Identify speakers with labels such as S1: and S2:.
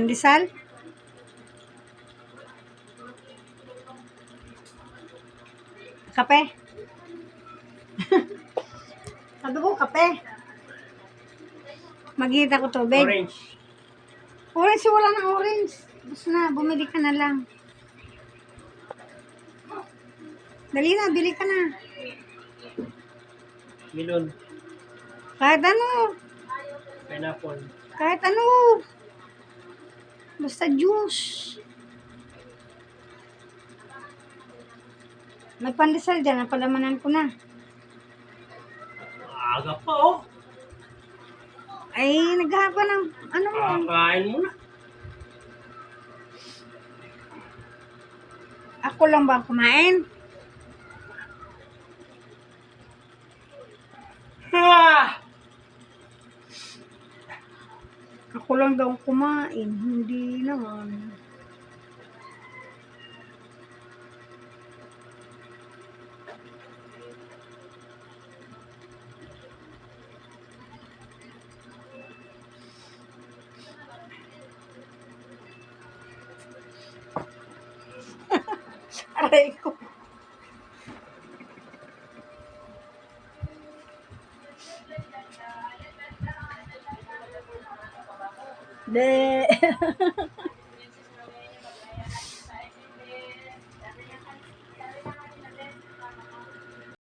S1: Pandesal? Kape? Sabi ko, kape. Magita ko tubig.
S2: Orange.
S1: Orange, wala ng orange. Basta na, bumili ka na lang. Dali na, bili ka na.
S2: Melon.
S1: Kahit ano.
S2: Pineapple.
S1: Kahit ano. Basta juice. May pandesal dyan, napalamanan ko na.
S2: Aga pa oh.
S1: Ay, naghahaba ng, ano mo.
S2: Kakain mo na.
S1: Ako lang ba kumain?
S2: Ah!
S1: Ako lang daw kumain, hindi naman. Aray ko. De.